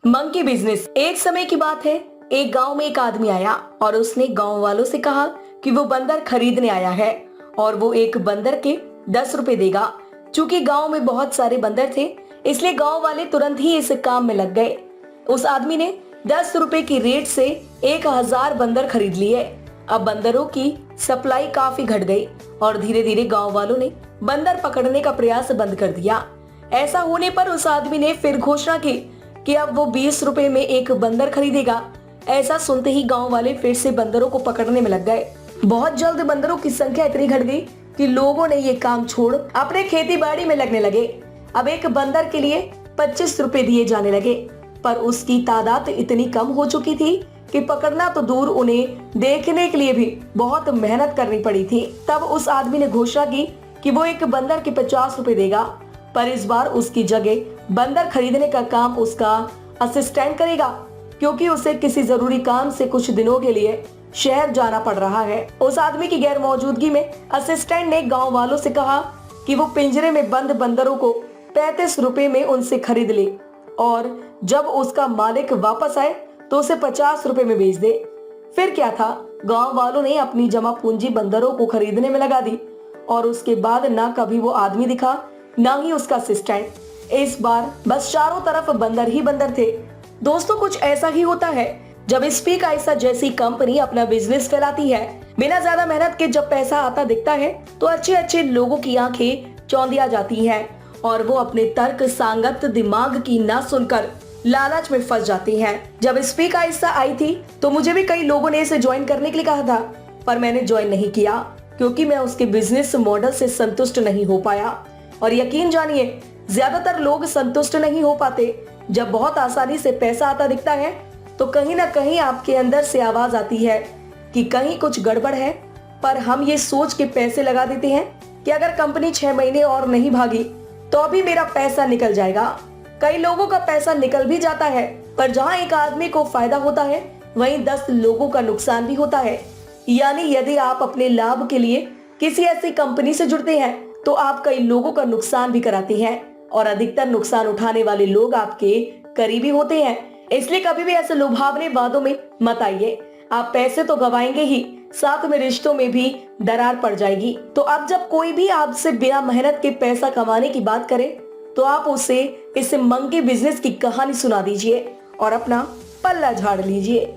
Monkey business. एक समय की बात है, एक गांव में एक आदमी आया और उसने गांव वालों से कहा कि वो बंदर खरीदने आया है और वो एक बंदर के 10 रुपए देगा। चूंकि गांव में बहुत सारे बंदर थे, इसलिए गांव वाले तुरंत ही इस काम में लग गए। उस आदमी ने 10 रुपए की रेट से 1000 बंदर खरीद लिए। अब बंदरों की सप्लाई काफी घट गई और धीरे धीरे गांव वालों ने बंदर पकड़ने का प्रयास बंद कर दिया। ऐसा होने पर उस आदमी ने फिर घोषणा की कि अब वो 20 रुपए में एक बंदर खरीदेगा। ऐसा सुनते ही गांव वाले फिर से बंदरों को पकड़ने में लग गए। बहुत जल्द बंदरों की संख्या इतनी घट गई कि लोगों ने ये काम छोड़ अपने खेती बाड़ी में लगने लगे। अब एक बंदर के लिए 25 रुपए दिए जाने लगे, पर उसकी तादाद इतनी कम हो चुकी थी कि पकड़ना तो दूर, उन्हें देखने के लिए भी बहुत मेहनत करनी पड़ी थी। तब उस आदमी ने घोषणा की कि वो एक बंदर के 50 रुपए देगा, पर इस बार उसकी जगह बंदर खरीदने का काम उसका असिस्टेंट करेगा, क्योंकि उसे किसी जरूरी काम से कुछ दिनों के लिए शहर जाना पड़ रहा है। उस आदमी की गैर मौजूदगी में असिस्टेंट ने गांव वालों से कहा कि वो पिंजरे में बंद बंदरों को 35 रुपए में उनसे खरीद ले और जब उसका मालिक वापस आए तो उसे 50 रुपए में बेच दे। फिर क्या था, गांव वालों ने अपनी जमा पूंजी बंदरों को खरीदने में लगा दी और उसके बाद ना कभी वो आदमी दिखा, ना ही उसका असिस्टेंट। इस बार बस चारों तरफ बंदर ही बंदर थे। दोस्तों, कुछ ऐसा ही होता है जब स्पीक आइसा जैसी कंपनी अपना बिजनेस फैलाती है। बिना ज्यादा मेहनत के जब पैसा आता दिखता है तो अच्छे अच्छे लोगों की आंखें चौंधिया जाती हैं और वो अपने तर्क सांगत दिमाग की ना सुनकर लालच में फंस जाती हैं। जब स्पीक आइसा आई थी तो मुझे भी कई लोगों ने इसे ज्वाइन करने के लिए कहा था, पर मैंने ज्वाइन नहीं किया क्योंकि मैं उसके बिजनेस मॉडल से संतुष्ट नहीं हो पाया। और यकीन जानिए, ज्यादातर लोग संतुष्ट नहीं हो पाते। जब बहुत आसानी से पैसा आता दिखता है तो कहीं ना कहीं आपके अंदर से आवाज आती है कि कहीं कुछ गड़बड़ है, पर हम ये सोच के पैसे लगा देते हैं कि अगर कंपनी 6 महीने और नहीं भागी तो अभी मेरा पैसा निकल जाएगा। कई लोगों का पैसा निकल भी जाता है, पर जहां एक आदमी को फायदा होता है वहीं 10 लोगों का नुकसान भी होता है। यानी यदि आप अपने लाभ के लिए किसी ऐसी कंपनी से जुड़ते हैं तो आप कई लोगों का नुकसान भी कराते हैं और अधिकतर नुकसान उठाने वाले लोग आपके करीबी होते हैं। इसलिए कभी भी ऐसे लुभावने वादों में मत आइए। आप पैसे तो गवाएंगे ही, साथ में रिश्तों में भी दरार पड़ जाएगी। तो अब जब कोई भी आपसे बिना मेहनत के पैसा कमाने की बात करे तो आप उसे इस मंकी बिजनेस की कहानी सुना दीजिए और अपना पल्ला झाड़ लीजिए।